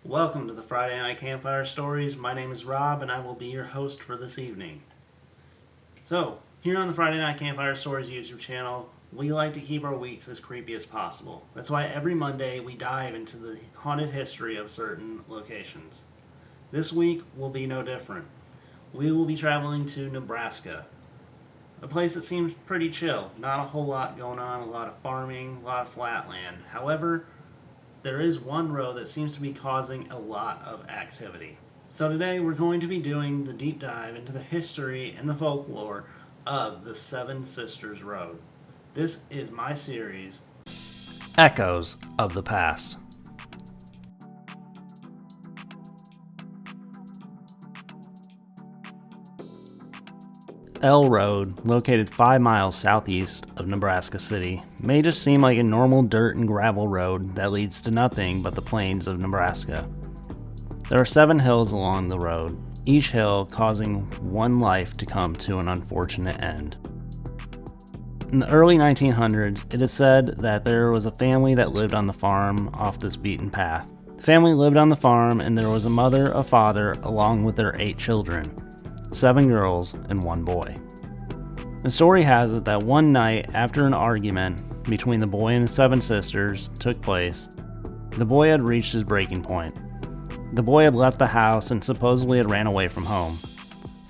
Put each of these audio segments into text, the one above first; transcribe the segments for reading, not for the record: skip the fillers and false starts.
Welcome to the Friday Night Campfire Stories. My name is Rob and I will be your host for this evening. So, here on the Friday Night Campfire Stories YouTube channel, we like to keep our weeks as creepy as possible. That's why every Monday we dive into the haunted history of certain locations. This week will be no different. We will be traveling to Nebraska, a place that seems pretty chill. Not a whole lot going on, a lot of farming, a lot of flat land. However, there is one road that seems to be causing a lot of activity. So today we're going to be doing the deep dive into the history and the folklore of the Seven Sisters Road. This is my series, Echoes of the Past. L Road, located 5 miles southeast of Nebraska City, may just seem like a normal dirt and gravel road that leads to nothing but the plains of Nebraska. There are 7 hills along the road, each hill causing one life to come to an unfortunate end. In the early 1900s, it is said that there was a family that lived on the farm off this beaten path. The family lived on the farm and there was a mother, a father, along with their 8 children. 7 girls and 1 boy. The story has it that one night after an argument between the boy and his 7 sisters took place, the boy had reached his breaking point. The boy had left the house and supposedly had ran away from home.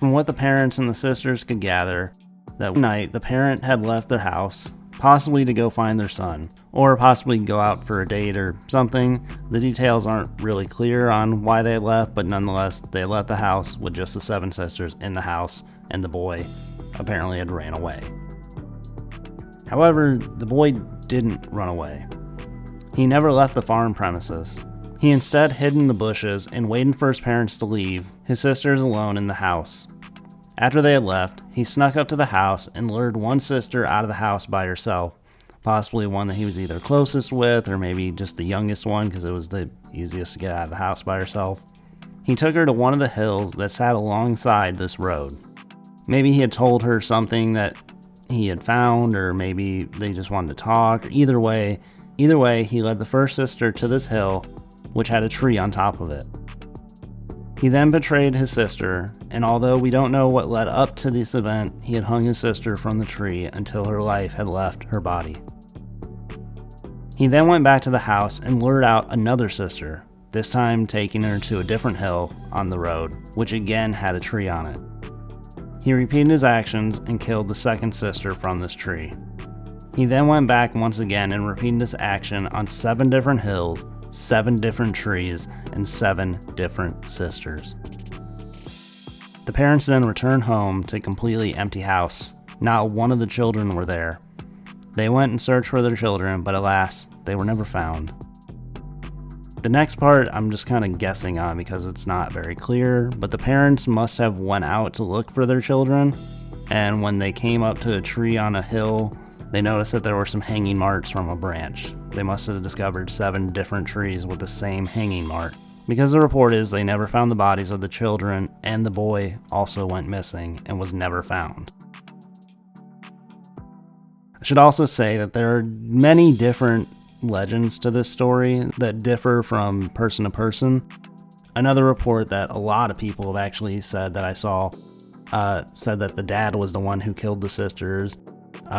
From what the parents and the sisters could gather, that night the parent had left their house, possibly to go find their son, or possibly go out for a date or something. The details aren't really clear on why they left, but nonetheless, they left the house with just the 7 sisters in the house, and the boy apparently had ran away. However, the boy didn't run away. He never left the farm premises. He instead hid in the bushes and waited for his parents to leave, his sisters alone in the house. After they had left, he snuck up to the house and lured one sister out of the house by herself, possibly one that he was either closest with or maybe just the youngest one because it was the easiest to get out of the house by herself. He took her to one of the hills that sat alongside this road. Maybe he had told her something that he had found, or maybe they just wanted to talk. Either way, he led the first sister to this hill, which had a tree on top of it. He then betrayed his sister, and although we don't know what led up to this event, he had hung his sister from the tree until her life had left her body. He then went back to the house and lured out another sister, this time taking her to a different hill on the road, which again had a tree on it. He repeated his actions and killed the second sister from this tree. He then went back once again and repeated this action on 7 different hills, 7 different trees, and 7 different sisters. The parents then returned home to a completely empty house. Not one of the children were there. They went and searched for their children, but alas, they were never found. The next part I'm just kind of guessing on because it's not very clear, but the parents must have went out to look for their children, and when they came up to a tree on a hill, they noticed that there were some hanging marks from a branch. They must have discovered 7 different trees with the same hanging mark. Because the report is they never found the bodies of the children, and the boy also went missing and was never found. I should also say that there are many different legends to this story that differ from person to person. Another report that a lot of people have actually said that I saw said that the dad was the one who killed the sisters.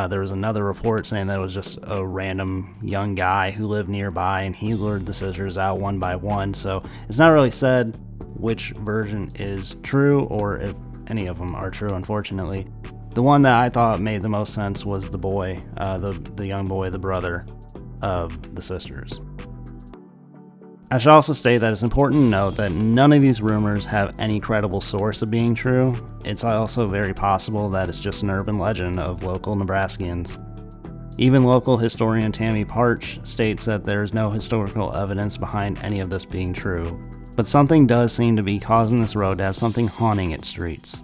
There was another report saying that it was just a random young guy who lived nearby and he lured the sisters out one by one. So it's not really said which version is true or if any of them are true, unfortunately. The one that I thought made the most sense was the boy, the young boy, the brother of the sisters. I should also state that it's important to note that none of these rumors have any credible source of being true. It's also very possible that it's just an urban legend of local Nebraskans. Even local historian Tammy Parch states that there is no historical evidence behind any of this being true. But something does seem to be causing this road to have something haunting its streets.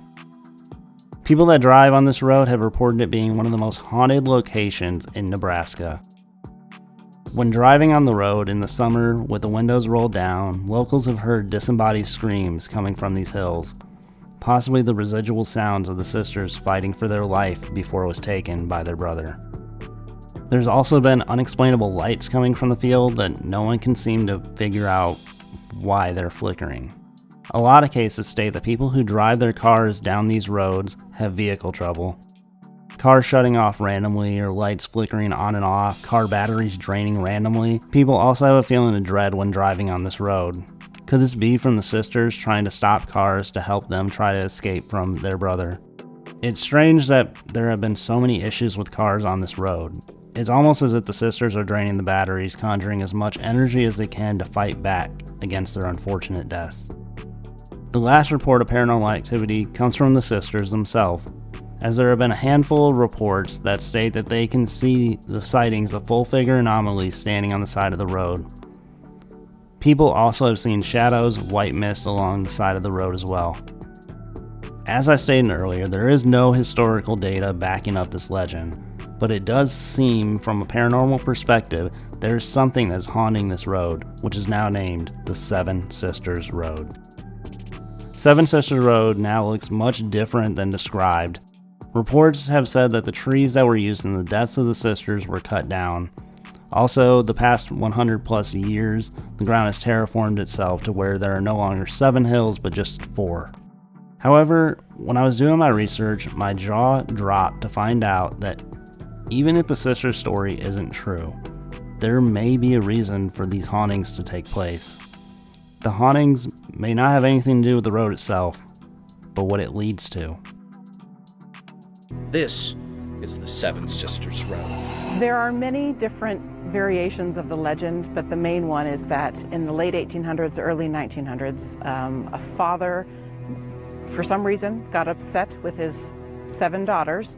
People that drive on this road have reported it being one of the most haunted locations in Nebraska. When driving on the road in the summer with the windows rolled down, locals have heard disembodied screams coming from these hills, possibly the residual sounds of the sisters fighting for their life before it was taken by their brother. There's also been unexplainable lights coming from the field that no one can seem to figure out why they're flickering. A lot of cases state that people who drive their cars down these roads have vehicle trouble. Cars shutting off randomly or lights flickering on and off, car batteries draining randomly. People also have a feeling of dread when driving on this road. Could this be from the sisters trying to stop cars to help them try to escape from their brother? It's strange that there have been so many issues with cars on this road. It's almost as if the sisters are draining the batteries, conjuring as much energy as they can to fight back against their unfortunate deaths. The last report of paranormal activity comes from the sisters themselves, as there have been a handful of reports that state that they can see the sightings of full-figure anomalies standing on the side of the road. People also have seen shadows, white mist along the side of the road as well. As I stated earlier, there is no historical data backing up this legend, but it does seem, from a paranormal perspective, there is something that's haunting this road, which is now named the Seven Sisters Road. Seven Sisters Road now looks much different than described. Reports have said that the trees that were used in the deaths of the sisters were cut down. Also, the past 100 plus years, the ground has terraformed itself to where there are no longer 7 hills but just 4. However, when I was doing my research, my jaw dropped to find out that even if the sisters' story isn't true, there may be a reason for these hauntings to take place. The hauntings may not have anything to do with the road itself, but what it leads to. This is the Seven Sisters Road. There are many different variations of the legend, but the main one is that in the late 1800s, early 1900s, a father, for some reason, got upset with his 7 daughters,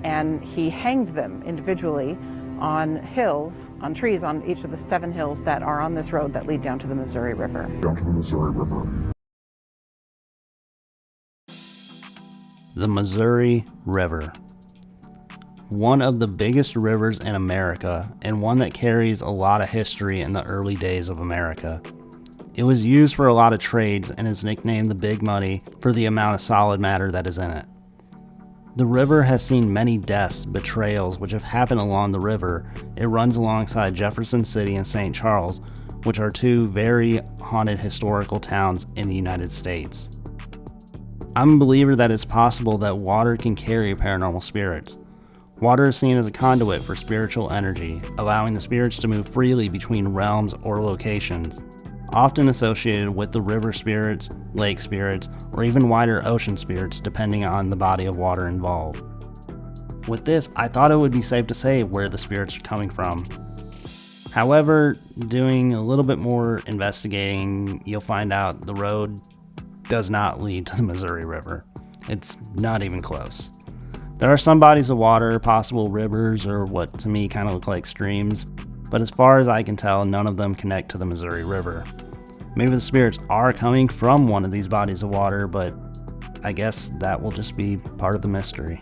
and he hanged them individually on hills, on trees, on each of the 7 hills that are on this road that lead down to the Missouri River. The Missouri River. One of the biggest rivers in America, and one that carries a lot of history in the early days of America. It was used for a lot of trades and is nicknamed the Big Muddy for the amount of solid matter that is in it. The river has seen many deaths, betrayals, which have happened along the river. It runs alongside Jefferson City and St. Charles, which are 2 very haunted historical towns in the United States. I'm a believer that it's possible that water can carry paranormal spirits. Water is seen as a conduit for spiritual energy, allowing the spirits to move freely between realms or locations, often associated with the river spirits, lake spirits, or even wider ocean spirits depending on the body of water involved. With this, I thought it would be safe to say where the spirits are coming from. However, doing a little bit more investigating, you'll find out the road does not lead to the Missouri River. It's not even close. There are some bodies of water, possible rivers, or what to me kind of look like streams, but as far as I can tell, none of them connect to the Missouri River. Maybe the spirits are coming from one of these bodies of water, but I guess that will just be part of the mystery.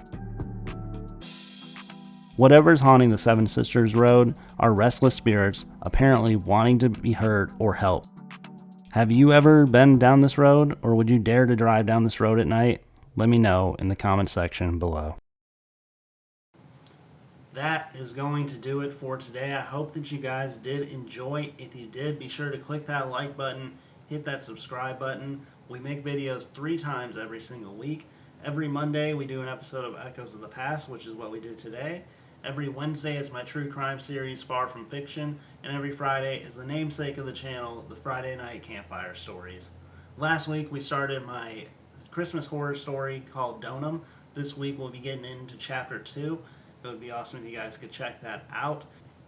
Whatever's haunting the Seven Sisters Road are restless spirits apparently wanting to be heard or helped. Have you ever been down this road, or would you dare to drive down this road at night? Let me know in the comment section below. That is going to do it for today. I hope that you guys did enjoy. If you did, be sure to click that like button, hit that subscribe button. We make videos 3 times every single week. Every Monday we do an episode of Echoes of the Past, which is what we did today. Every Wednesday is my true crime series, Far From Fiction, and every Friday is the namesake of the channel, the Friday Night Campfire Stories. Last week we started my Christmas horror story called Donum. This week we'll be getting into Chapter 2. It would be awesome if you guys could check that out.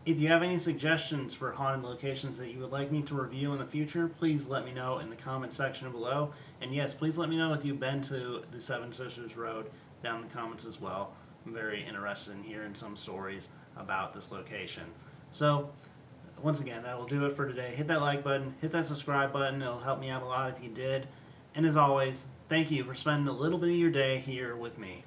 If you have any suggestions for haunted locations that you would like me to review in the future, please let me know in the comment section below. And yes, please let me know if you've been to the Seven Sisters Road down in the comments as well. I'm very interested in hearing some stories about this location. So, once again, that will do it for today. Hit that like button, hit that subscribe button. It'll help me out a lot if you did. And as always, thank you for spending a little bit of your day here with me.